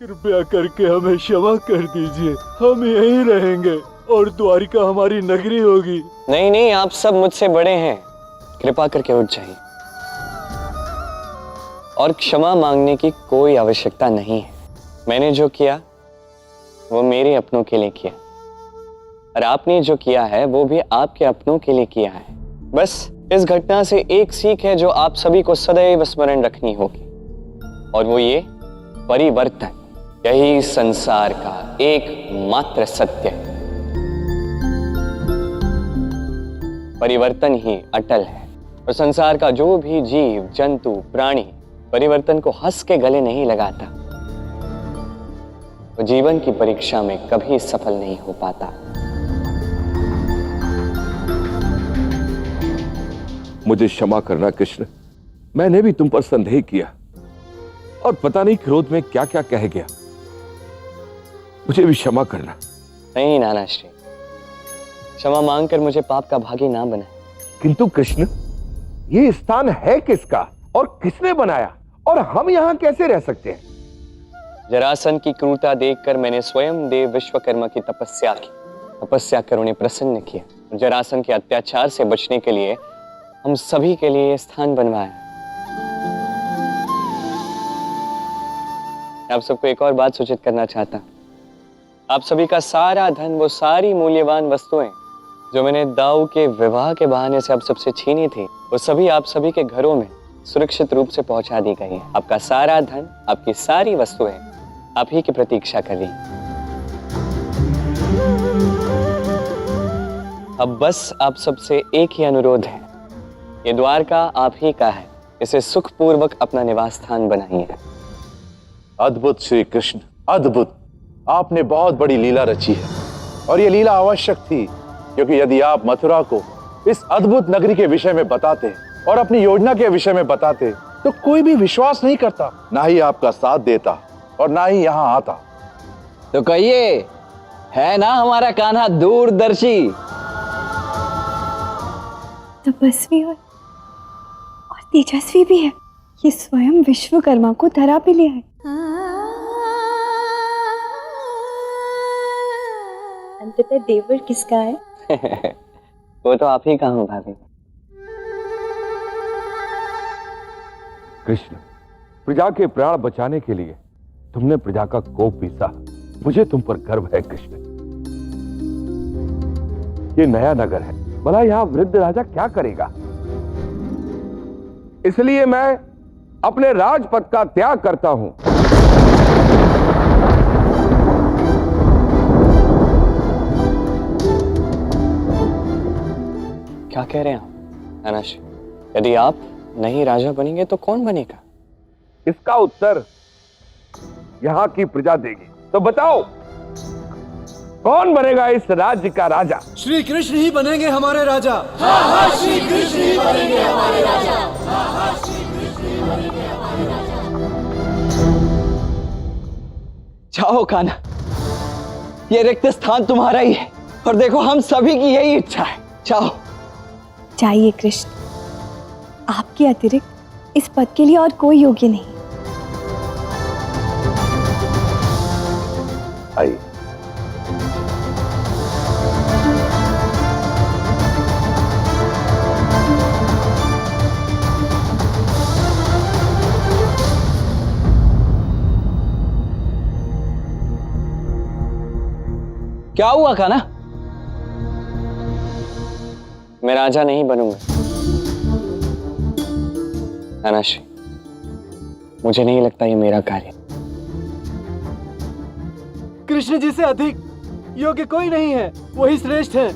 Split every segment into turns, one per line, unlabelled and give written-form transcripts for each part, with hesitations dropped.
कृपया करके हमें क्षमा कर दीजिए। हम यहीं रहेंगे और द्वारिका हमारी नगरी होगी।
नहीं नहीं, आप सब मुझसे बड़े हैं, कृपा करके उठ जाइए। और क्षमा मांगने की कोई आवश्यकता नहीं है। मैंने जो किया वो मेरे अपनों के लिए किया, और आपने जो किया है वो भी आपके अपनों के लिए किया है। बस इस घटना से एक सीख है जो आप सभी को सदैव स्मरण रखनी होगी, और वो ये परिवर्तन, यही संसार का एकमात्र सत्य है। परिवर्तन ही अटल है, और संसार का जो भी जीव जंतु प्राणी परिवर्तन को हंस के गले नहीं लगाता, वो जीवन की परीक्षा में कभी सफल नहीं हो पाता।
मुझे क्षमा करना कृष्ण, मैंने भी तुम पर संदेह किया और पता नहीं क्रोध में क्या क्या कह गया। मुझे भी क्षमा करना।
नहीं नाना श्री, क्षमा मांगकर मुझे पाप का भागी ना बनाए।
किंतु कृष्ण, ये स्थान है किसका और किसने बनाया, और हम यहाँ कैसे रह सकते हैं?
जरासंध की क्रूरता देखकर मैंने स्वयं देव विश्वकर्मा की तपस्या की। तपस्या कर उन्हें प्रसन्न किया। जरासंध के अत्याचार से बचने के लिए हम सभी के लिए यह स्थान बनवाया। आप सबको एक और बात सूचित करना चाहता। आप सभी का सारा धन, वो सारी मूल्यवान वस्तुएं जो मैंने दाऊ के विवाह के बहाने से आप सबसे छीनी थी, वो सभी आप सभी के घरों में सुरक्षित रूप से पहुंचा दी गई है। आपका सारा धन, आपकी सारी वस्तुएं आप ही की प्रतीक्षा कर रही। अब बस आप सबसे एक ही अनुरोध है, ये द्वारका आप ही का है, इसे सुखपूर्वक अपना निवास स्थान बनाइए।
अद्भुत श्री कृष्ण, अद्भुत। आपने बहुत बड़ी लीला रची है, और यह लीला आवश्यक थी, क्योंकि यदि आप मथुरा को इस अद्भुत नगरी के विषय में बताते और अपनी योजना के विषय में बताते तो कोई भी विश्वास नहीं करता, ना ही आपका साथ देता और ना ही यहाँ आता।
तो कहिए, है ना हमारा कान्हा दूरदर्शी?
तपस्वी और तेजस्वी भी है। ये स्वयं विश्वकर्मा को धरा पे लिया है। अंततः देवर किसका है?
वो तो आप ही का हूं भाभी।
कृष्ण, प्रजा के प्राण बचाने के लिए तुमने प्रजा का कोप पीसा। मुझे तुम पर गर्व है कृष्ण। ये नया नगर है, भला यहाँ वृद्ध राजा क्या करेगा? इसलिए मैं अपने राजपद का त्याग करता हूं।
क्या कह रहे हैं आप नाना श्री? यदि आप नहीं राजा बनेंगे तो कौन बनेगा?
इसका उत्तर यहां की प्रजा देगी। तो बताओ, कौन बनेगा इस राज्य का राजा?
श्री कृष्ण ही बनेंगे हमारे राजा।
हाँ हाँ, श्री कृष्ण ही बनेंगे हमारे राजा। हाँ हाँ, श्री कृष्ण ही बनेंगे हमारे राजा।
जाओ कान्हा, ये रिक्त स्थान तुम्हारा ही है, और देखो हम सभी की यही इच्छा है। जाओ।
जाइए कृष्ण, आपके अतिरिक्त इस पद के लिए और कोई योग्य नहीं।
आइए।
क्या हुआ कान्हा?
मैं राजा नहीं बनूंगा नाना श्री, मुझे नहीं लगता ये मेरा कार्य।
कृष्ण जी से अधिक योग्य कोई नहीं है, वही श्रेष्ठ है।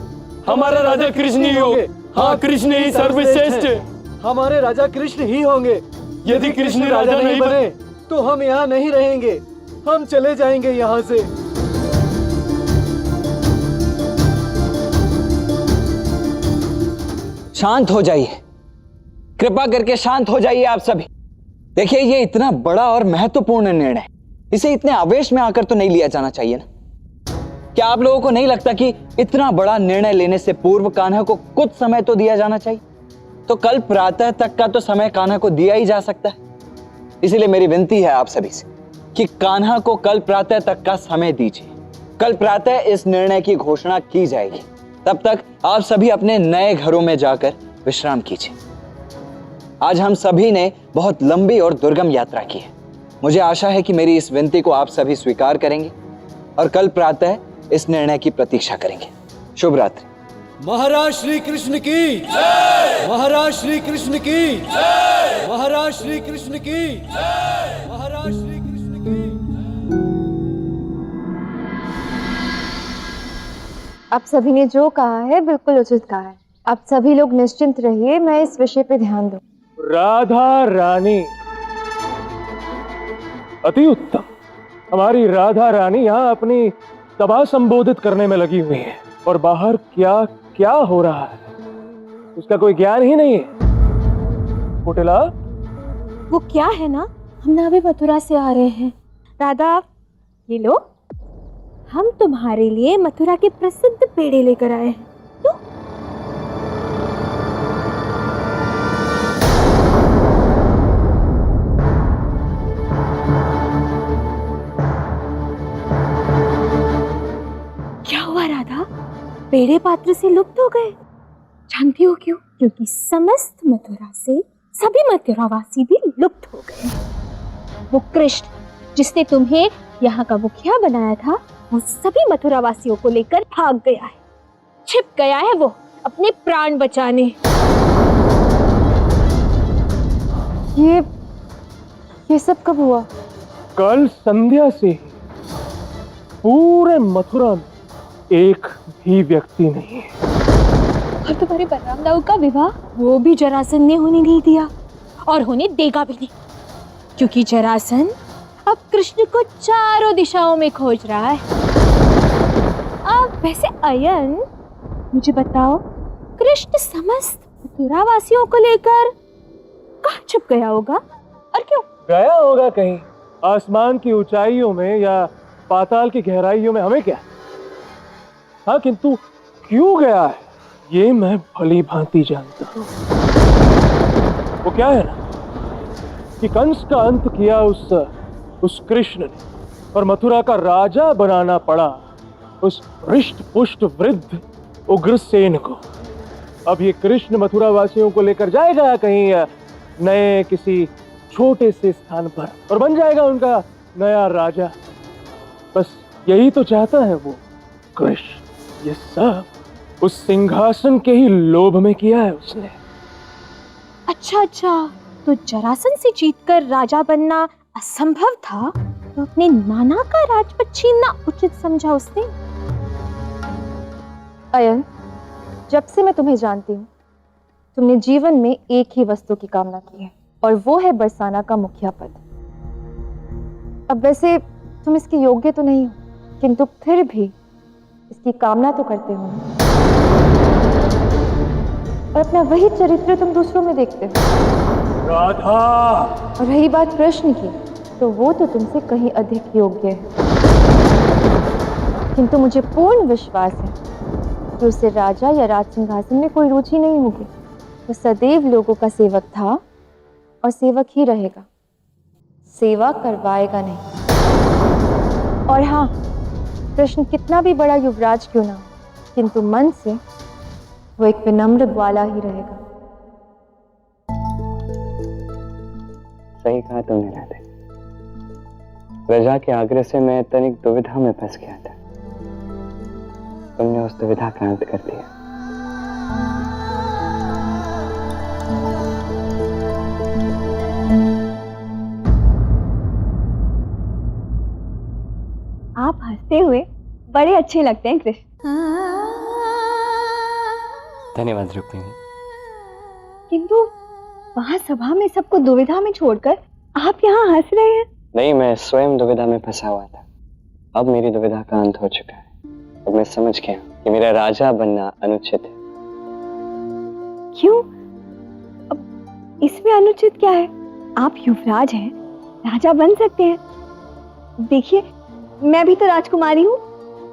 हमारा राजा कृष्ण ही हो। हाँ, कृष्ण ही सर्वश्रेष्ठ है।
हमारे राजा कृष्ण ही होंगे।
यदि कृष्ण राजा नहीं बने
तो हम यहाँ नहीं रहेंगे, हम चले जाएंगे यहाँ से।
शांत हो जाइए, कृपा करके शांत हो जाइए आप सभी। देखिए, ये इतना बड़ा और महत्वपूर्ण निर्णय, इसे इतने आवेश में आकर तो नहीं लिया जाना चाहिए ना। क्या आप लोगों को नहीं लगता कि इतना बड़ा निर्णय लेने से पूर्व कान्हा को कुछ समय तो दिया जाना चाहिए? तो कल प्रातः तक का तो समय कान्हा को दिया ही जा सकता है। इसीलिए मेरी विनती है आप सभी से कि कान्हा को कल प्रातः तक का समय दीजिए। कल प्रातः इस निर्णय की घोषणा की जाएगी। तब तक आप सभी अपने नए घरों में जाकर विश्राम कीजिए। आज हम सभी ने बहुत लंबी और दुर्गम यात्रा की है। मुझे आशा है कि मेरी इस विनती को आप सभी स्वीकार करेंगे और कल प्रातः इस निर्णय की प्रतीक्षा करेंगे। शुभ रात्रि।
महाराज श्री कृष्ण की जय। महाराज श्री कृष्ण की जय। महाराज श्री कृष्ण की जय। महाराज श्री कृष्ण की।
आप सभी ने जो कहा है बिल्कुल उचित कहा है। आप सभी लोग निश्चिंत रहिए, मैं इस विषय पे ध्यान दूं।
राधा रानी, अति उत्तम। हमारी राधा रानी यहाँ अपनी सभा संबोधित करने में लगी हुई है और बाहर क्या क्या हो रहा है उसका कोई ज्ञान ही नहीं है। कुटिला,
वो क्या है ना, हम ना अभी मथुरा से आ रहे हैं। राधा, ये लो, हम तुम्हारे लिए मथुरा के प्रसिद्ध पेड़े लेकर आए हैं। लो। क्या हुआ राधा, पेड़े पात्र से लुप्त हो गए? जानती हो क्यों? क्योंकि समस्त मथुरा से सभी मथुरावासी भी लुप्त हो गए। वो कृष्ण जिसने तुम्हें यहाँ का मुखिया बनाया था, वो सभी मथुरावासियों को लेकर भाग गया है, छिप गया है वो अपने प्राण बचाने। ये सब कब हुआ?
कल संध्या से पूरे मथुरा में एक भी व्यक्ति नहीं है।
और तुम्हारे बलराम दाऊ का विवाह, वो भी जरासंध ने होने नहीं दिया और होने देगा भी नहीं, क्योंकि जरासंध अब कृष्ण को चारों दिशाओं में खोज रहा है। अब वैसे अयन, मुझे बताओ, कृष्ण समस्त मथुरावासियों को लेकर कहाँ छुप गया होगा और क्यों?
गया होगा कहीं आसमान की ऊंचाइयों में या पाताल की गहराइयों में, हमें क्या। हाँ, किंतु क्यों गया है ये मैं भली भांति जानता हूं। वो क्या है ना कि कंस का अंत किया उस कृष्ण ने और मथुरा का राजा बनाना पड़ा उस हृष्ट पुष्ट वृद्ध उग्रसेन को। अब ये कृष्ण मथुरा वासियों को लेकर जाएगा कहीं नए किसी छोटे से स्थान पर और बन जाएगा उनका नया राजा। बस यही तो चाहता है वो कृष्ण। ये सब उस सिंहासन के ही लोभ में किया है उसने।
अच्छा, तो जरासंध से जीतकर राजा बनना असंभव था, तो अपने नाना का राजपद छीनना उचित समझा उसने। अयन, जब से मैं तुम्हें जानती हूँ, तुमने जीवन में एक ही वस्तु की कामना की है और वो है बरसाना का मुखिया पद। अब वैसे तुम इसके योग्य तो नहीं हो, किंतु फिर भी इसकी कामना तो करते हो और अपना वही चरित्र तुम दूसरों में देखते हो।
राधा,
और रही बात कृष्ण की, तो वो तो तुमसे कहीं अधिक योग्य है, किंतु मुझे पूर्ण विश्वास है कि उसे राजा या राज सिंहासन में कोई रुचि नहीं होगी। वो सदैव लोगों का सेवक था और सेवक ही रहेगा, सेवा करवाएगा नहीं। और हाँ, कृष्ण कितना भी बड़ा युवराज क्यों ना हो, किंतु मन से वो एक विनम्र ग्वाला ही रहेगा।
सही कहा तुमने राधे। प्रजा के आग्रह से मैं तनिक दुविधा में फंस गया था। तुमने उस दुविधा का अंत कर दिया।
आप हंसते हुए बड़े अच्छे लगते हैं कृष्ण।
धन्यवाद रुक्मिणी।
किंतु वहां सभा में सबको दुविधा में छोड़कर आप यहाँ हंस रहे हैं।
नहीं, मैं स्वयं दुविधा में फंसा हुआ था। अब मेरी दुविधा का अंत हो चुका है। अब मैं समझ गया कि मेरा राजा बनना अनुचित है।
क्यों? अब इसमें अनुचित क्या है? आप युवराज हैं, राजा बन सकते हैं। देखिए, मैं भी तो राजकुमारी हूँ,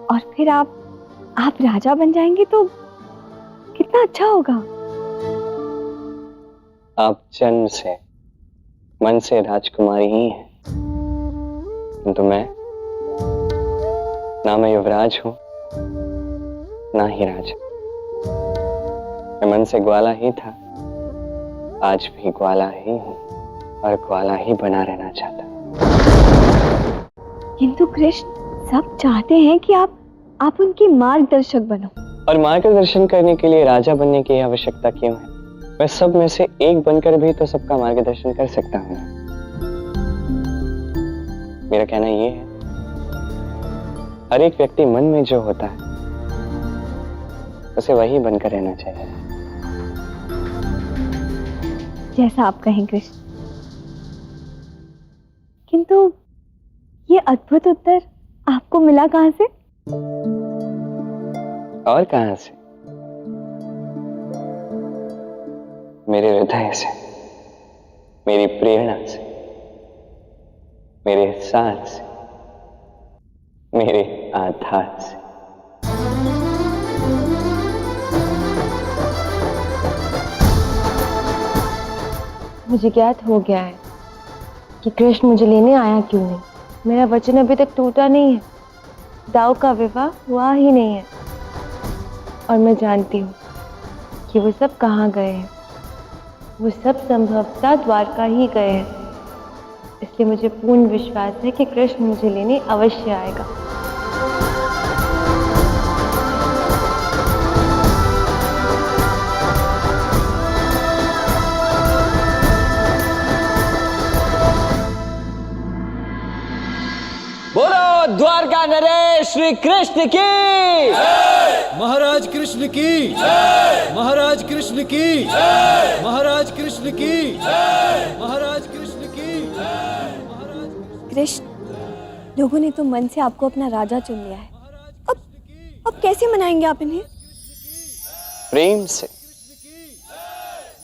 और फिर आप राजा बन जाएंगे तो कितना अच्छा होगा।
आप जन्म से मन से राजकुमारी ही हैं। किंतु मैं ना मैं युवराज हूं ना ही राजा। मैं मन से ग्वाला ही था, आज भी ग्वाला ही हूं और ग्वाला ही बना रहना चाहता।
किंतु कृष्ण सब चाहते हैं कि आप उनके मार्गदर्शक बनो।
और मार्गदर्शन करने के लिए राजा बनने की आवश्यकता क्यों है? मैं सब में से एक बनकर भी तो सबका मार्गदर्शन कर सकता हूं। मेरा कहना यह है, हर एक व्यक्ति मन में जो होता है उसे वही बनकर रहना चाहिए।
जैसा आप कहें कृष्ण। किंतु ये अद्भुत उत्तर आपको मिला कहां से?
और कहां से? मेरे हृदय से, मेरी प्रेरणा से, मेरे साथ से, मेरे आधार से।
मुझे ज्ञात हो गया है कि कृष्ण मुझे लेने आया क्यों नहीं। मेरा वचन अभी तक टूटा नहीं है, दाऊ का विवाह हुआ ही नहीं है। और मैं जानती हूँ कि वो सब कहाँ गए हैं। वो सब संभवतः द्वारका ही गए हैं। इसलिए मुझे पूर्ण विश्वास है कि कृष्ण मुझे लेने अवश्य आएगा।
बोलो द्वारका नरेश श्री कृष्ण की,
महाराज कृष्ण की, महाराज कृष्ण की, महाराज कृष्ण की, महाराज कृष्ण की, महाराज।
कृष्ण, लोगों ने तो मन से आपको अपना राजा चुन लिया है। अब कैसे मनाएंगे आप इन्हें?
प्रेम से।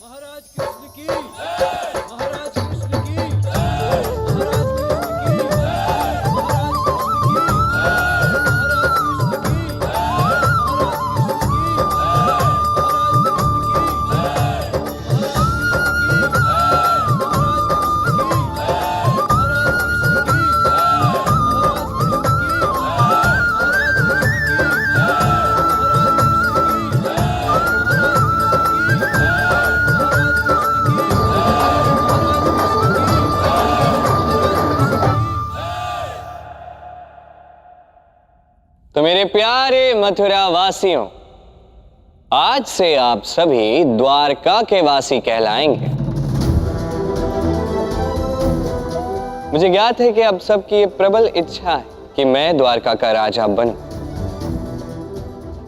महाराज कृष्ण की, महाराज कृष्ण की, महाराज कृष्ण की,
तो मेरे प्यारे मथुरा वासियों, आज से आप सभी द्वारका के वासी कहलाएंगे। मुझे ज्ञात है कि आप सबकी ये प्रबल इच्छा है कि मैं द्वारका का राजा बनूं।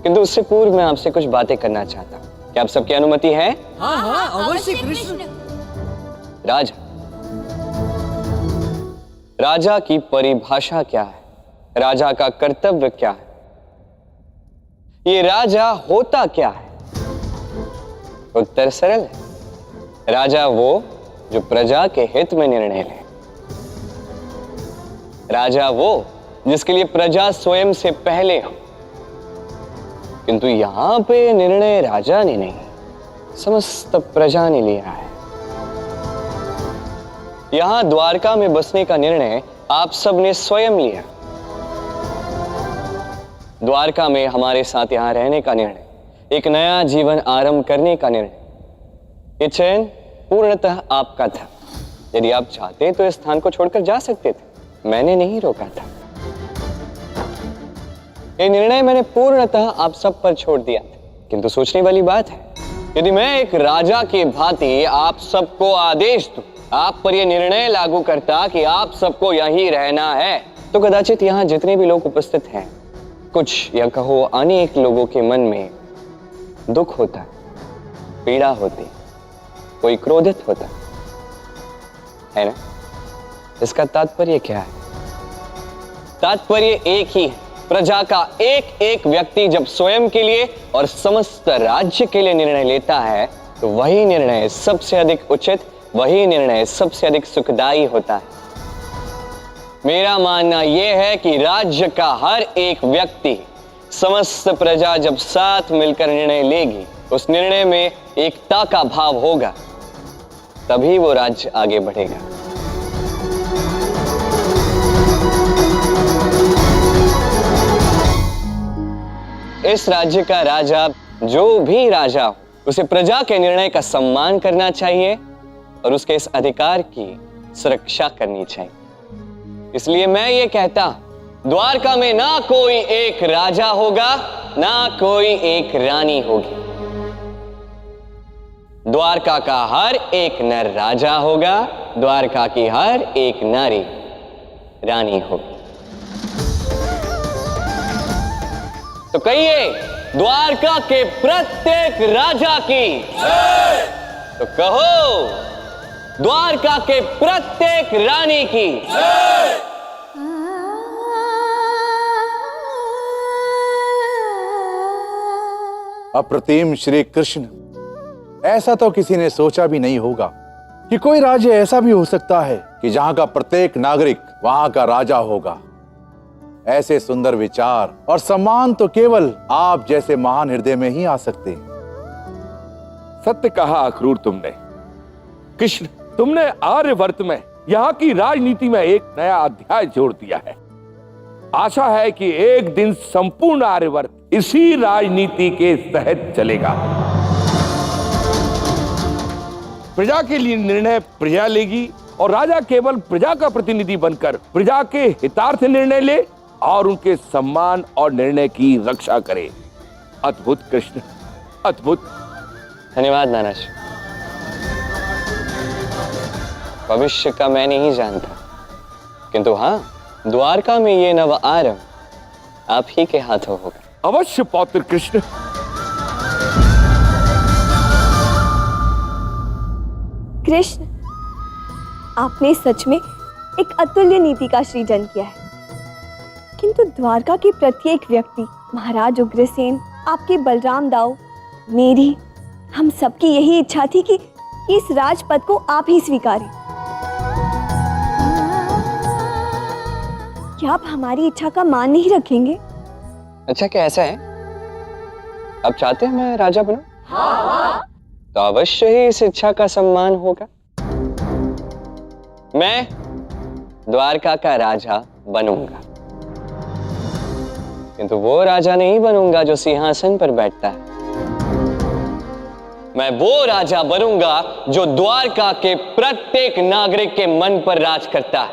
किंतु उससे पूर्व मैं आपसे कुछ बातें करना चाहता हूं। क्या आप सबकी अनुमति है?
हाँ हाँ अवश्य कृष्ण।
राजा, राजा की परिभाषा क्या है? राजा का कर्तव्य क्या है? ये राजा होता क्या है? उत्तर सरल है। राजा वो जो प्रजा के हित में निर्णय ले। राजा वो जिसके लिए प्रजा स्वयं से पहले हो। किंतु यहां पे निर्णय राजा ने नहीं, समस्त प्रजा ने लिया है। यहां द्वारका में बसने का निर्णय आप सब ने स्वयं लिया। द्वारका में हमारे साथ यहां रहने का निर्णय, एक नया जीवन आरंभ करने का निर्णय, ये चयन पूर्णतः आपका था। यदि आप चाहते तो इस स्थान को छोड़कर जा सकते थे, मैंने नहीं रोका था। ये निर्णय मैंने पूर्णतः आप सब पर छोड़ दिया था। किंतु सोचने वाली बात है, यदि मैं एक राजा की भांति आप सबको आदेश दूं, आप पर यह निर्णय लागू करता कि आप सबको यहीं रहना है, तो कदाचित यहां जितने भी लोग उपस्थित हैं, कुछ या कहो अनेक लोगों के मन में दुख होता, पीड़ा होती, कोई क्रोधित होता है ना। इसका तात्पर्य क्या है? तात्पर्य एक ही है। प्रजा का एक एक व्यक्ति जब स्वयं के लिए और समस्त राज्य के लिए निर्णय लेता है, तो वही निर्णय सबसे अधिक उचित, वही निर्णय सबसे अधिक सुखदायी होता है। मेरा मानना यह है कि राज्य का हर एक व्यक्ति, समस्त प्रजा जब साथ मिलकर निर्णय लेगी, उस निर्णय में एकता का भाव होगा, तभी वो राज्य आगे बढ़ेगा। इस राज्य का राजा, जो भी राजा हो, उसे प्रजा के निर्णय का सम्मान करना चाहिए और उसके इस अधिकार की सुरक्षा करनी चाहिए। इसलिए मैं ये कहता, द्वारका में ना कोई एक राजा होगा, ना कोई एक रानी होगी। द्वारका का हर एक नर राजा होगा, द्वारका की हर एक नारी रानी होगी। तो कहिए, द्वारका के प्रत्येक राजा की, तो कहो, द्वारका के प्रत्येक रानी की।
अप्रतिम श्री कृष्ण, ऐसा तो किसी ने सोचा भी नहीं होगा कि कोई राज्य ऐसा भी हो सकता है कि जहां का प्रत्येक नागरिक वहां का राजा होगा। ऐसे सुंदर विचार और सम्मान तो केवल आप जैसे महान हृदय में ही आ सकते हैं।
सत्य कहा अक्रूर तुमने। कृष्ण, तुमने आर्यवर्त में यहाँ की राजनीति में एक नया अध्याय जोड़ दिया है। आशा है कि एक दिन संपूर्ण आर्यवर्त इसी राजनीति के तहत चलेगा। प्रजा के लिए निर्णय प्रजा लेगी और राजा केवल प्रजा का प्रतिनिधि बनकर प्रजा के हितार्थ निर्णय ले और उनके सम्मान और निर्णय की रक्षा करे। अद्भुत कृष्ण, अद्भुत।
धन्यवाद नानाजी। भविष्य का मैं नहीं जानता, किंतु हाँ, द्वारका में ये नव आरंभ आप ही के हाथों होगा।
अवश्य पौत्र कृष्ण।
कृष्ण, आपने सच में एक अतुल्य नीति का सृजन किया है, किंतु द्वारका के प्रत्येक व्यक्ति, महाराज उग्रसेन, आपके बलराम दाऊ, मेरी, हम सबकी यही इच्छा थी कि इस राजपद को आप ही स्वीकारें। क्या आप हमारी इच्छा का मान नहीं रखेंगे?
अच्छा, क्या ऐसा है? आप चाहते हैं मैं राजा बनूं? हाँ। तो अवश्य ही इस इच्छा का सम्मान होगा। मैं द्वारका का राजा बनूंगा, किंतु वो राजा नहीं बनूंगा जो सिंहासन पर बैठता है। मैं वो राजा बनूंगा जो द्वारका के प्रत्येक नागरिक के मन पर राज करता है।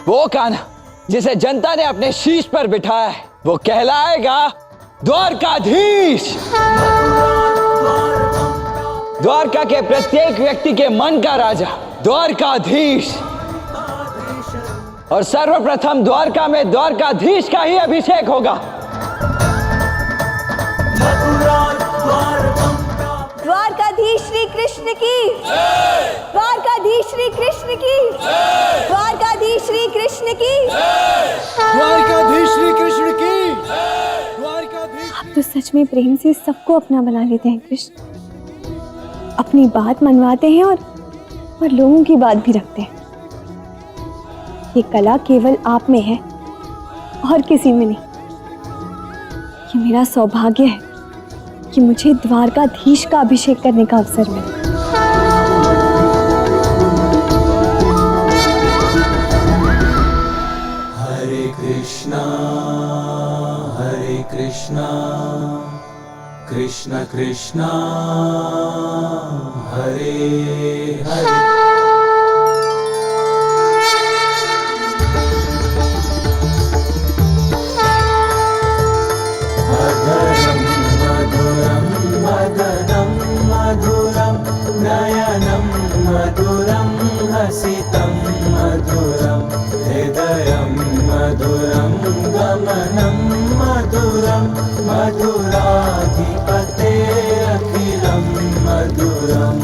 वो कान्हा जिसे जनता ने अपने शीश पर बिठाया है, वो कहलाएगा द्वारकाधीश। द्वारका के प्रत्येक व्यक्ति के मन का राजा द्वारकाधीश। और सर्वप्रथम द्वारका में द्वारकाधीश का ही अभिषेक होगा।
द्वारकाधीश श्री कृष्ण की, द्वारकाधीश श्री कृष्ण की, द्वारकाधीश श्री कृष्ण की,
द्वारकाधीश श्री कृष्ण की, द्वारकाधीश।
आप तो सच में प्रेम से सबको अपना बना लेते हैं कृष्ण। अपनी बात मनवाते हैं और लोगों की बात भी रखते हैं। ये कला केवल आप में है और किसी में नहीं। ये मेरा सौभाग्य है कि मुझे द्वारकाधीश का अभिषेक करने का अवसर मिला।
हरे कृष्णा कृष्ण कृष्णा हरे हरे। मदनं मधुरं नयनं मधुरं हसितं मधुरं हृदयं मधुरं गमनं मधुरं मधुराधिपतेरखिलं मधुरम्।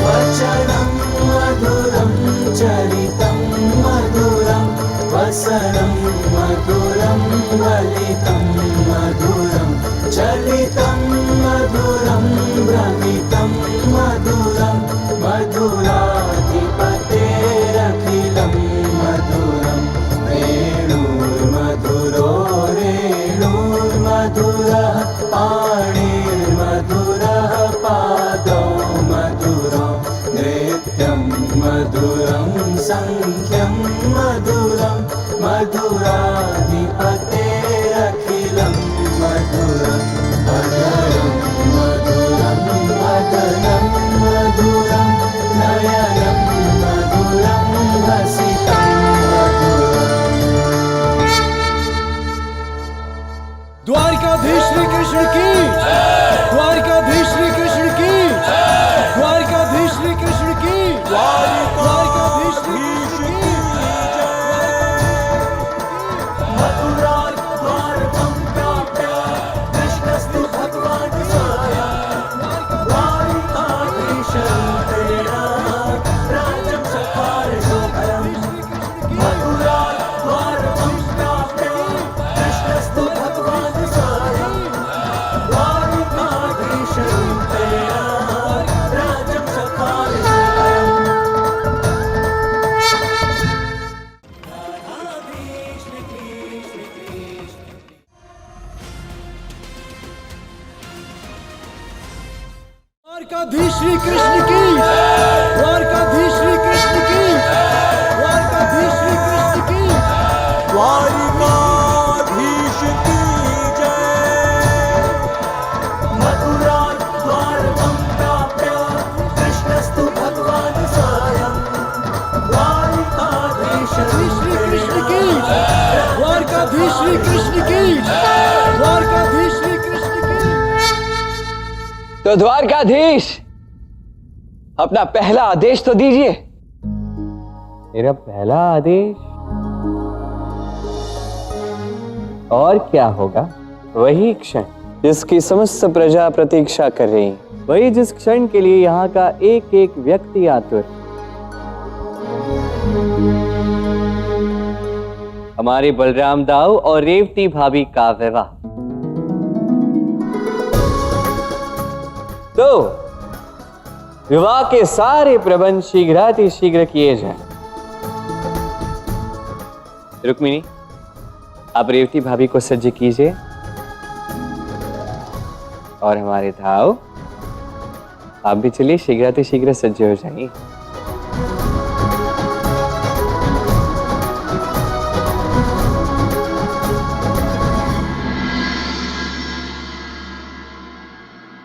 वचनं मधुरं चरितं मधुरं वसनं मधुरं वलितं मधुरं चलितं मधुरं भ्रमितं मधुरं मधुराधिपतेरखिलं मधुरं वेणुर्मधुरो रेणुर्मधुरः पाणिर्मधुरः द्वारिकाधीश श्री कृष्ण की, द्वारिकाधीश श्री कृष्ण की, द्वारिकाधीश श्री कृष्ण की, द्वारिकाधीश श्री कृष्ण की।
मथुरा द्वारकं प्राप्य कृष्णस्तु भगवान् स्वयं द्वारिकाधीशं तेरा राज्यं चकार शोभनम्। मथुरा द्वारकं प्राप्य कृष्णस्तु भगवान् स्वयं द्वारिकाधीशं तेरा राज्यं चकार शोभनम्।
द्वारकाधीश श्री कृष्ण की, द्वारकाधीश श्री कृष्ण की, द्वारकाधीश श्री कृष्ण की, द्वारिकाधीश की जय।
मथुरा द्वारकं प्राप्य कृष्णस्तु भगवान् स्वयं द्वारिकाधीशं
श्री कृष्ण की, द्वारकाधीश श्री कृष्ण की, द्वारकाधीश श्री कृष्ण की।
तो द्वारकाधीश, अपना पहला आदेश तो दीजिए।
मेरा पहला आदेश और क्या होगा? वही क्षण जिसकी समस्त प्रजा प्रतीक्षा कर रही है, वही जिस क्षण के लिए यहाँ का एक एक व्यक्ति आतुर। हमारे बलराम दाऊ और रेवती भाभी का विवाह। तो विवाह के सारे प्रबंध शीघ्र किए जाएं। रुक्मिणी, आप रेवती भाभी को सज्ज कीजिए और हमारे दाऊ, आप भी चलिए शीघ्र सज्ज हो जाइए।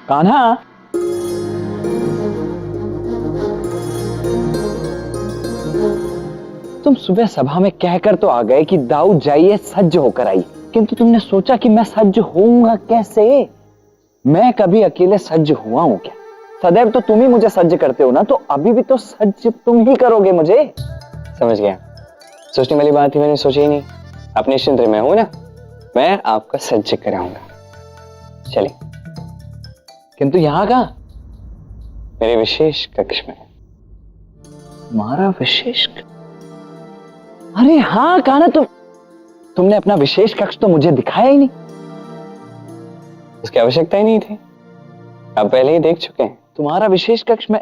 कान्हा, तुम सुबह सभा में कहकर तो आ गए कि दाऊ जाइए सज्ज होकर आई, किंतु तुमने सोचा कि मैं सज्ज होऊंगा कैसे? मैं कभी अकेले सज्ज हुआ हूं क्या? सदैव तो तुम ही मुझे सज्ज करते हो ना, तो अभी भी तो सज्ज तुम ही करोगे मुझे।
समझ गया, सोचने वाली बात ही मैंने सोची ही नहीं। आप निश्चिंत रहे, मैं हूं ना, मैं आपका सज्ज कराऊंगा। चलिए।
किंतु यहां कहां?
मेरे विशेष कक्ष में।
तुम्हारा विशेष? अरे हाँ कान्हा, तुमने अपना विशेष कक्ष तो मुझे दिखाया ही नहीं।
उसकी आवश्यकता ही नहीं थी, आप पहले ही देख चुके हैं।
तुम्हारा विशेष कक्ष में?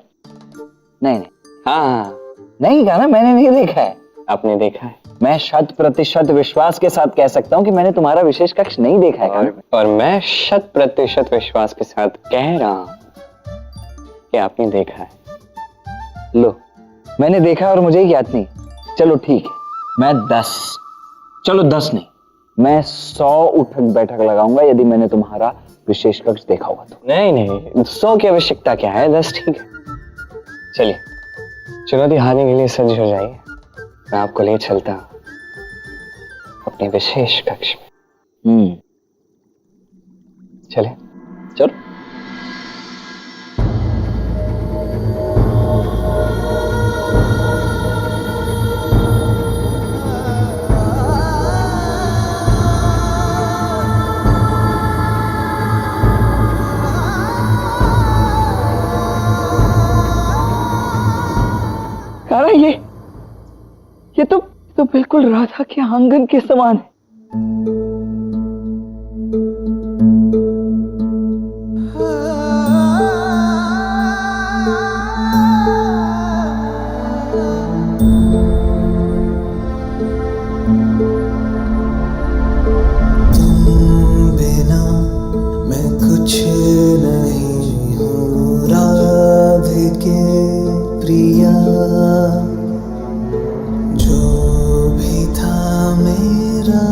नहीं।
हाँ,
नहीं कान्हा, मैंने नहीं देखा है।
आपने देखा है।
मैं 100% विश्वास के साथ कह सकता हूँ कि मैंने तुम्हारा विशेष कक्ष नहीं देखा है।
और मैं 100% विश्वास के साथ कह रहा हूं कि आपने देखा है।
लो, मैंने देखा और मुझे याद नहीं। चलो ठीक है, मैं 10 नहीं, मैं 100 उठक बैठक लगाऊंगा यदि मैंने तुम्हारा विशेष कक्ष देखा होगा तो।
नहीं, 100 की आवश्यकता क्या है, 10 ठीक है। चलिए, चुनौती हारने के लिए सज्ज हो जाइए, मैं आपको ले चलता हूं अपने विशेष कक्ष में। चले, चलो।
कान्हा, ये तो बिल्कुल राधा के आंगन के समान है।
बिना मैं कुछ नहीं हूँ राधिके प्रिया, जो भी था मेरा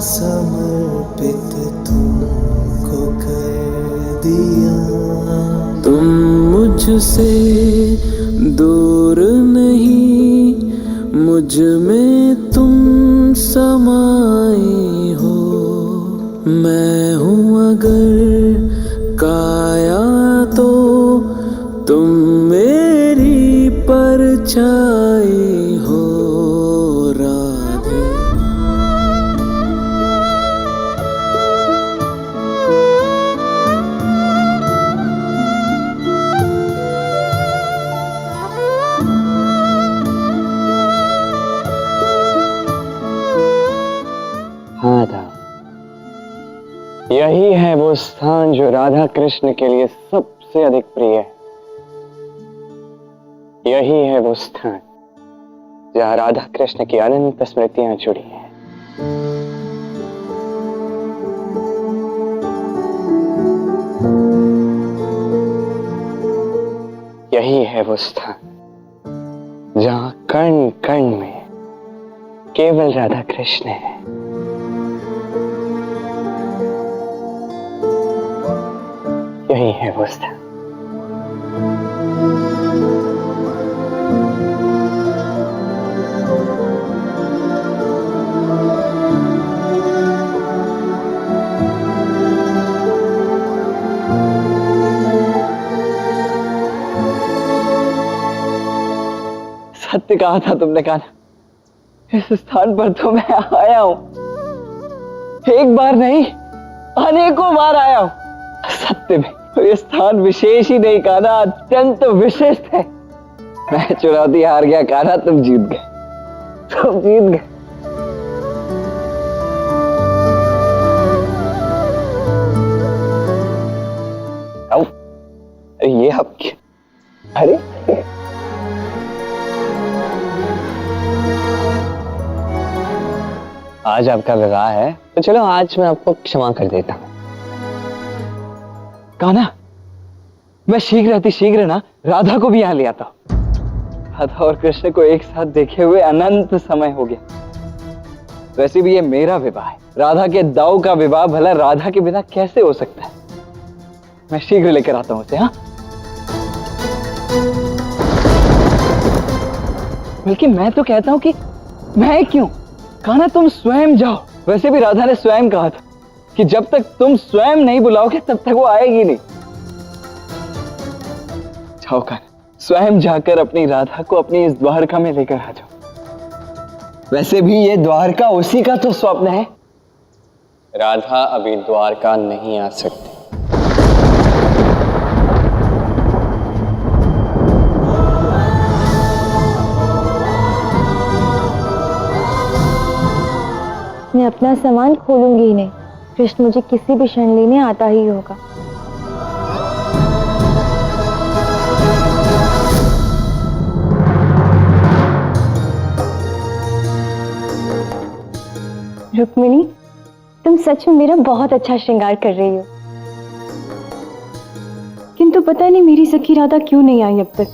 समर्पित तुमको कर दिया। तुम मुझसे दूर नहीं, मुझ में तुम समाए हो।
मैं हूँ अगर काया तो तुम मेरी परछाई हो राधे।
हाँ था, यही है वो स्थान जो राधा कृष्ण के लिए सबसे अधिक प्रिय है। यही है वो स्थान जहाँ राधा कृष्ण की अनंत स्मृतियां जुड़ी हैं। यही है वो स्थान जहाँ कण कण में केवल राधा कृष्ण है। यही है वो स्थान। सत्य कहा था तुमने, कान्हा। इस स्थान पर तो मैं आया हूं, एक बार नहीं अनेकों बार आया हूं। सत्य में ये स्थान विशेष ही नहीं कान्हा, अत्यंत विशिष्ट है। मैं चुनौती हार गया कान्हा, तुम जीत गए, तुम जीत गए। अरे ये आप क्या? अरे आज आपका विवाह है तो चलो आज मैं आपको क्षमा कर देता हूं। कान्हा, मैं शीघ्र ना राधा को भी यहां ले आता हूं। राधा और कृष्ण को एक साथ देखे हुए अनंत समय हो गया। वैसे भी ये मेरा विवाह है, राधा के दाऊ का विवाह भला राधा के बिना कैसे हो सकता है। मैं शीघ्र लेकर आता हूं उसे। हाँ, बल्कि मैं तो कहता हूं कि मैं क्यों, कान्हा तुम स्वयं जाओ। वैसे भी राधा ने स्वयं कहा था कि जब तक तुम स्वयं नहीं बुलाओगे तब तक वो आएगी नहीं। जाओ कान्हा, स्वयं जाकर अपनी राधा को अपनी इस द्वारका में लेकर आ जाओ। वैसे भी ये द्वारका उसी का तो स्वप्न है। राधा अभी द्वारका नहीं आ सकती।
मैं अपना सामान खोलूंगी ही नहीं। कृष्ण मुझे किसी भी क्षण लेने आता ही होगा। रुक्मिणी, तुम सच में मेरा बहुत अच्छा श्रृंगार कर रही हो, किंतु पता नहीं मेरी सखी राधा क्यों नहीं आई अब तक।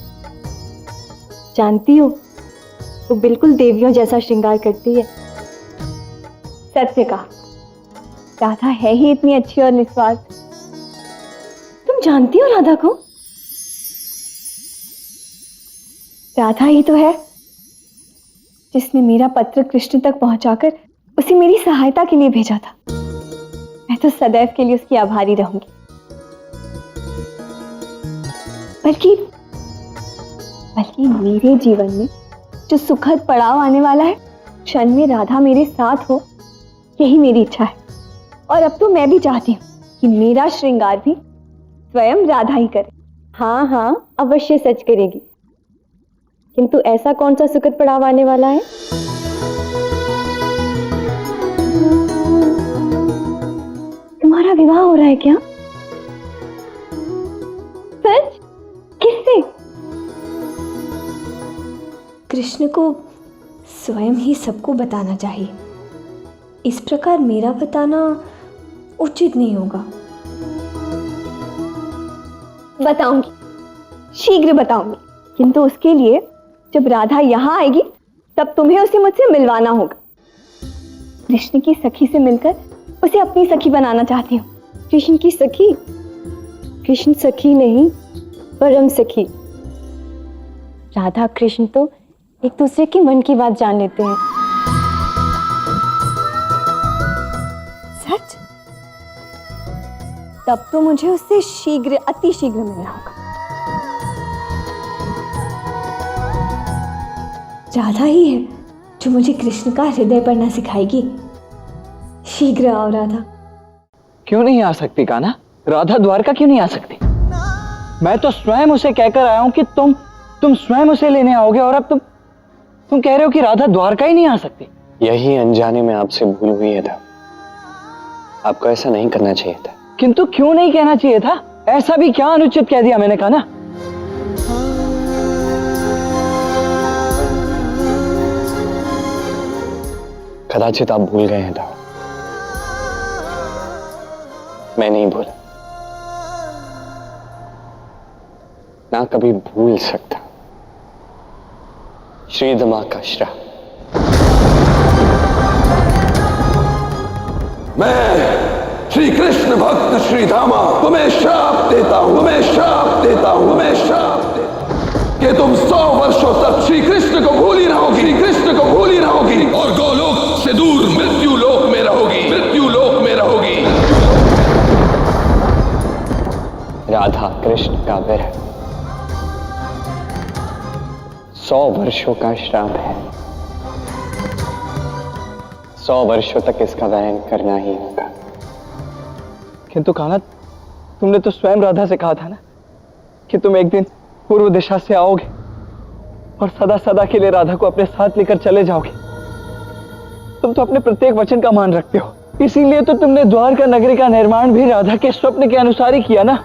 जानती हो, वो बिल्कुल देवियों जैसा श्रृंगार करती है। सत्य कहा, राधा है ही इतनी अच्छी और निस्वार्थ। तुम जानती हो राधा को? राधा ही तो है जिसने मेरा पत्र कृष्ण तक पहुंचाकर उसे मेरी सहायता के लिए भेजा था। मैं तो सदैव के लिए उसकी आभारी रहूंगी। बल्कि मेरे जीवन में जो सुखद पड़ाव आने वाला है, क्षण में राधा मेरे साथ हो, यही मेरी इच्छा है। और अब तो मैं भी चाहती हूँ कि मेरा श्रृंगार भी स्वयं राधा ही करे। हाँ हाँ, अवश्य सच करेगी। किंतु ऐसा कौन सा सुखद पड़ाव आने वाला है? तुम्हारा विवाह हो रहा है क्या? सच? किससे?
कृष्ण को स्वयं ही सबको बताना चाहिए। इस प्रकार मेरा बताना उचित नहीं होगा।
बताऊंगी, शीघ्र बताऊंगी, किंतु उसके लिए जब राधा यहाँ आएगी तब तुम्हें उसे मुझसे मिलवाना होगा। कृष्ण की सखी से मिलकर उसे अपनी सखी बनाना चाहती हूँ। कृष्ण की सखी? कृष्ण सखी नहीं, परम सखी। राधा कृष्ण तो एक दूसरे के मन की बात जान लेते हैं।
सच?
तब तो मुझे उससे शीघ्र, अति शीघ्र मिलना होगा। राधा ही है जो मुझे कृष्ण का हृदय पढ़ना सिखाएगी। शीघ्र आओ राधा।
क्यों नहीं आ सकती कान्हा? राधा द्वारका क्यों नहीं आ सकती? मैं तो स्वयं उसे कहकर आया हूं कि तुम स्वयं उसे लेने आओगे, और अब तुम कह रहे हो कि राधा द्वारका ही नहीं आ सकती।
यही अनजाने में आपसे भूल हुई है था। आपको ऐसा नहीं करना चाहिए था।
किंतु क्यों नहीं कहना चाहिए था? ऐसा भी क्या अनुचित कह दिया मैंने कान्हा?
कदाचित आप भूल गए हैं था। मैं नहीं भूला, ना कभी भूल सकता। श्रीदमा का श्राप।
मैं श्री कृष्ण भक्त श्रीधामा तुम्हें श्राप देता हूं, तुम्हें श्राप देता हूं, तुम्हें श्राप देता हूं कि तुम 100 वर्षों तक श्री कृष्ण को भूल ही रहोगी, श्री कृष्ण को भूल ही रहोगी, और गोलोक से दूर मृत्यु लोक में रहोगी, मृत्यु लोक में रहोगी।
राधा कृष्ण का विरह 100 वर्षों का श्राप है। 100 वर्षों तक इसका वहन करना ही होगा।
किंतु कान्हा, तुमने तो स्वयं राधा से कहा था ना कि तुम एक दिन पूर्व दिशा से आओगे और सदा सदा के लिए राधा को अपने साथ लेकर चले जाओगे। तुम तो अपने प्रत्येक वचन का मान रखते हो, इसीलिए तो तुमने द्वारका नगरी का निर्माण भी राधा के स्वप्न के अनुसार ही किया ना।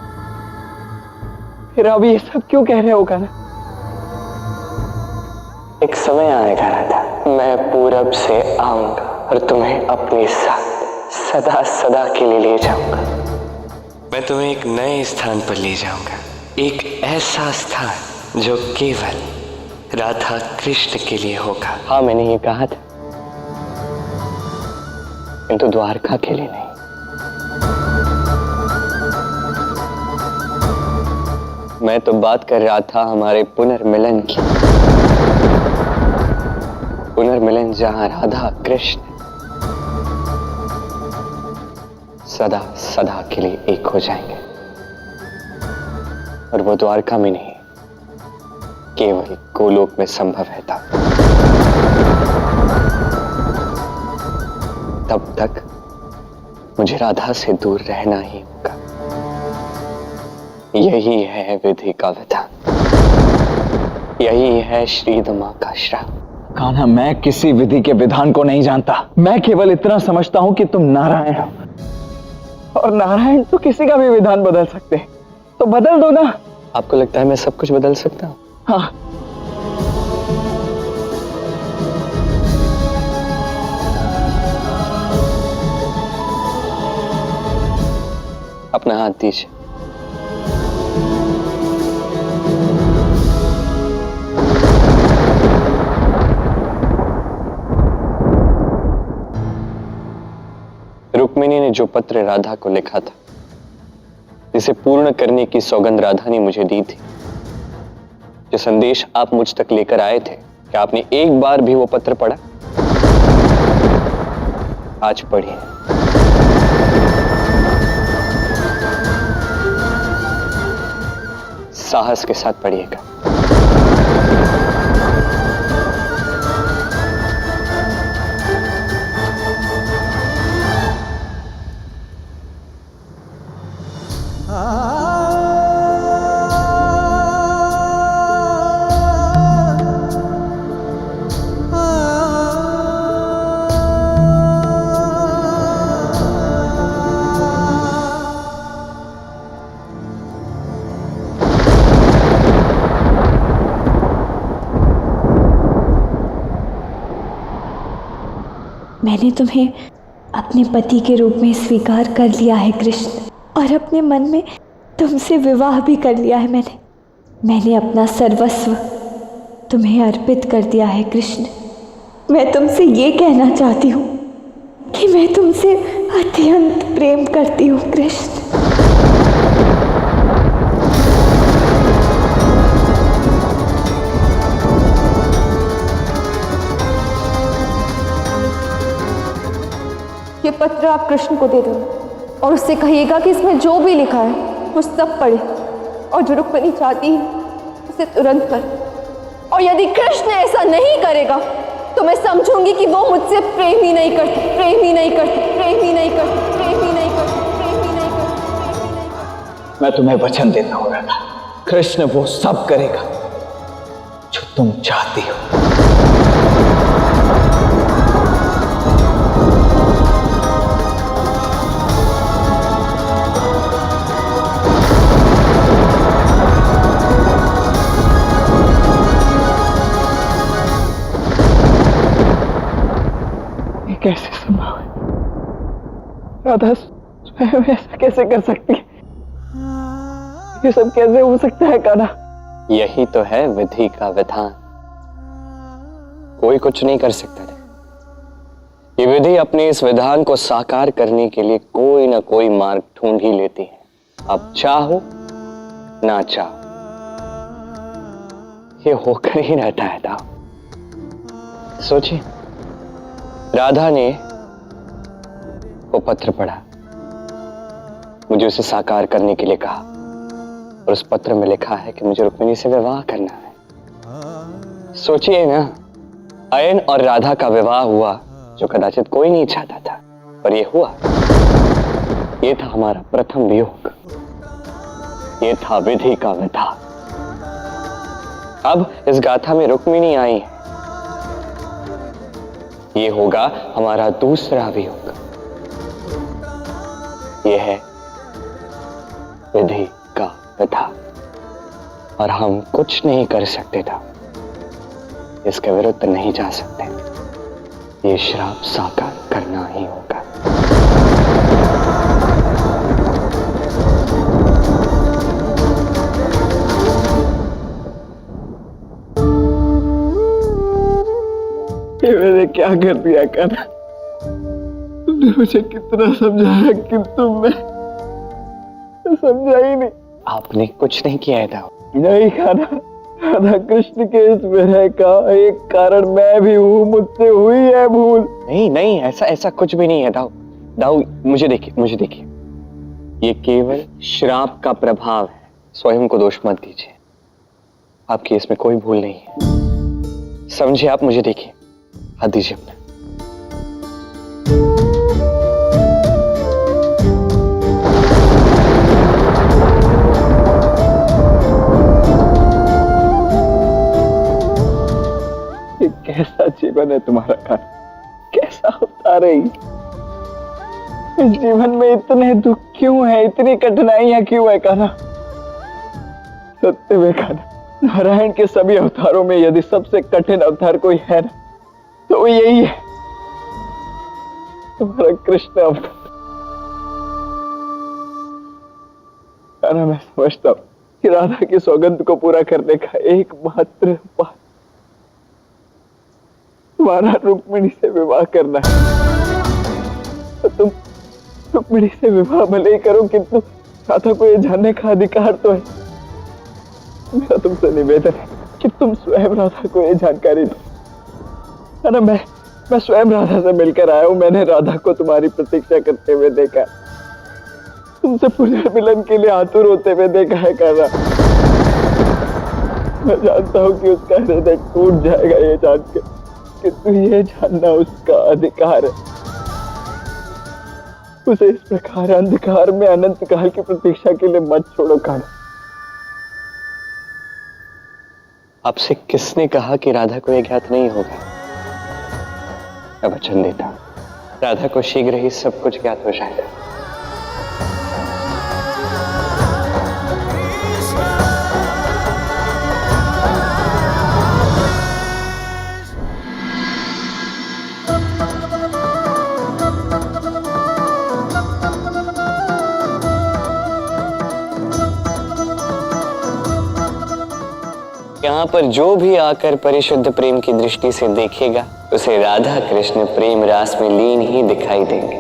फिर अब ये सब क्यों कह रहे हो कान्हा?
एक समय आएगा राधा, मैं पूरब से आऊंगा और तुम्हें अपने साथ सदा सदा के लिए ले जाऊंगा। मैं तुम्हें एक नए स्थान पर ले जाऊंगा, एक ऐसा स्थान जो केवल राधा कृष्ण के लिए होगा। हाँ, मैंने ये कहा था, किंतु द्वारका के लिए नहीं। मैं तो बात कर रहा था हमारे पुनर्मिलन की। पुनर्मिलन जहां राधा कृष्ण सदा सदा के लिए एक हो जाएंगे, और वो द्वारका में नहीं, केवल गोलोक में संभव है। तब तक मुझे राधा से दूर रहना ही होगा। यही है विधि का विधान, यही है श्रीदमा का श्राप।
कान्हा, मैं किसी विधि के विधान को नहीं जानता। मैं केवल इतना समझता हूं कि तुम नारायण हो, और नारायण तो किसी का भी विधान बदल सकते हैं, तो बदल दो ना।
आपको लगता है मैं सब कुछ बदल सकता हूं?
हाँ,
अपना हाथ दीजिए। रुक्मिणी ने जो पत्र राधा को लिखा था, जिसे पूर्ण करने की सौगंध राधा ने मुझे दी थी, जो संदेश आप मुझ तक लेकर आए थे, क्या आपने एक बार भी वो पत्र पढ़ा? आज पढ़िए। साहस के साथ पढ़िएगा।
मैंने तुम्हें अपने पति के रूप में स्वीकार कर लिया है कृष्ण, और अपने मन में तुमसे विवाह भी कर लिया है। मैंने अपना सर्वस्व तुम्हें अर्पित कर दिया है कृष्ण। मैं तुमसे ये कहना चाहती हूँ कि मैं तुमसे अत्यंत प्रेम करती हूँ कृष्ण। ये पत्र आप कृष्ण को दे दो। और उससे कहिएगा कि इसमें जो भी लिखा है वो सब पढ़े, और जो रुक्मिणी चाहती है उसे तुरंत करे। और यदि कृष्ण ऐसा नहीं करेगा तो मैं समझूंगी कि वो मुझसे प्रेम ही नहीं करती, प्रेम ही नहीं करती, प्रेम ही नहीं करती, प्रेम ही नहीं करती, प्रेम ही नहीं करती।
मैं तुम्हें वचन देता हूं राधा, कृष्ण वो सब करेगा जो तुम चाहती हो। कैसे संभव है? राधा स्वयं ऐसा कैसे कर सकती है? ये सब कैसे हो सकता है कान्हा?
यही तो है विधि का विधान। कोई कुछ नहीं कर सकता था। ये विधि अपने इस विधान को साकार करने के लिए कोई ना कोई मार्ग ढूंढ ही लेती है। अब चाहो ना चाहो ये होकर ही रहता है। था सोचिए, राधा ने वो पत्र पढ़ा, मुझे उसे साकार करने के लिए कहा, और उस पत्र में लिखा है कि मुझे रुक्मिणी से विवाह करना है। सोचिए ना, अयन और राधा का विवाह हुआ जो कदाचित कोई नहीं चाहता था, पर ये हुआ। ये था हमारा प्रथम वियोग, ये था विधि का विधान। अब इस गाथा में रुक्मिणी आई है, ये होगा हमारा दूसरा वियोग। ये है विधि का विधान, और हम कुछ नहीं कर सकते था, इसके विरुद्ध नहीं जा सकते। ये श्राप साकार करना ही होगा।
ये मैंने क्या कर दिया कान्हा? तुमने मुझे कितना समझाया किंतु मैं समझा ही नहीं।
आपने कुछ नहीं किया था।
नहीं कान्हा, राधा कृष्ण के इस विरह का एक कारण मैं भी हूँ, मुझसे हुई है भूल।
नहीं नहीं, ऐसा कुछ भी नहीं है। दाऊ दाऊ, मुझे देखिए, ये केवल श्राप का प्रभाव है। स्वयं को दोष मत दीजिए, आपकी इसमें कोई भूल नहीं है। समझिए आप, मुझे देखिए, हाथ दीजिए अपना।
ये कैसा जीवन है तुम्हारा कान्हा? कैसा अवतार है? इस जीवन में इतने दुख क्यों है, इतनी कठिनाइयां क्यों है कान्हा? सत्य में कान्हा, नारायण के सभी अवतारों में यदि सबसे कठिन अवतार कोई है ना, तो वो यही है, तुम्हारा कृष्ण अवतार। कान्हा, मैं समझता हूं कि राधा की सौगंध को पूरा करने का एकमात्र उपाय तुम्हारा रुक्मिणी से विवाह करना है। तो तुम रुक्मिणी से विवाह भले ही करो, किंतु राधा को यह जानने का अधिकार तो है। मेरा तुमसे निवेदन है कि तुम स्वयं राधा को यह जानकारी दो। है ना, मैं स्वयं राधा से मिलकर आया हूं। मैंने राधा को तुम्हारी प्रतीक्षा करते हुए देखा, तुमसे पुनर्मिलन के लिए आतुर होते हुए देखा है कान्हा। मैं जानता हूं कि उसका हृदय टूट जाएगा ये जान के, किंतु ये जानना उसका अधिकार है। उसे इस प्रकार अंधकार में अनंत काल की प्रतीक्षा के लिए मत छोड़ो कान्हा।
आपसे किसने कहा कि राधा को यह ज्ञात नहीं होगा? मैं वचन देता हूं, राधा को शीघ्र ही सब कुछ ज्ञात हो जाएगा। यहाँ पर जो भी आकर परिशुद्ध प्रेम की दृष्टि से देखेगा, उसे राधा कृष्ण प्रेम रास में लीन ही दिखाई देंगे,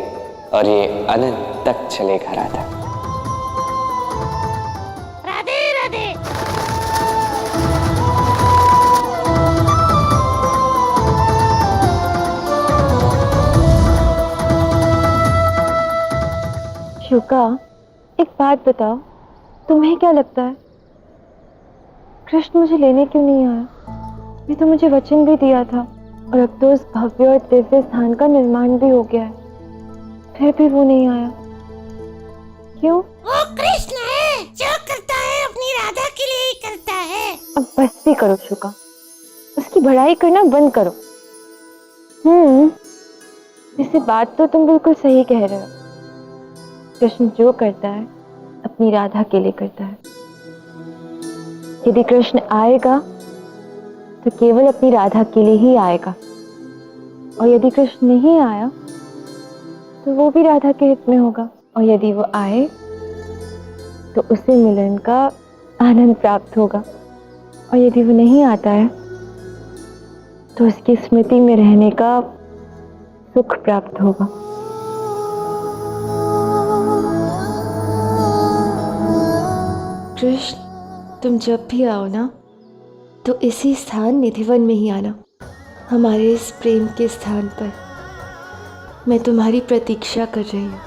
और ये अनंत तक चलेगा। राधा
राधे राधे।
शुका, एक बात बताओ, तुम्हें क्या लगता है कृष्ण मुझे लेने क्यों नहीं आया? ये तो मुझे वचन भी दिया था और अब तो उस भव्य और दिव्य स्थान का निर्माण भी हो गया है, फिर भी वो नहीं आया, क्यों?
वो कृष्ण है, जो करता है अपनी राधा के लिए ही करता है।
अब बस भी करो शुका, उसकी बड़ाई करना बंद करो। वैसे बात तो तुम बिल्कुल सही कह रहे हो। कृष्ण जो करता है अपनी राधा के लिए करता है। यदि कृष्ण आएगा तो केवल अपनी राधा के लिए ही आएगा, और यदि कृष्ण नहीं आया तो वो भी राधा के हित में होगा, और यदि वो आए तो उसे मिलन का आनंद प्राप्त होगा, और यदि वो नहीं आता है तो उसकी स्मृति में रहने का सुख प्राप्त होगा। कृष्ण, तुम जब भी आओ ना तो इसी स्थान निधिवन में ही आना, हमारे इस प्रेम के स्थान पर। मैं तुम्हारी प्रतीक्षा कर रही हूँ।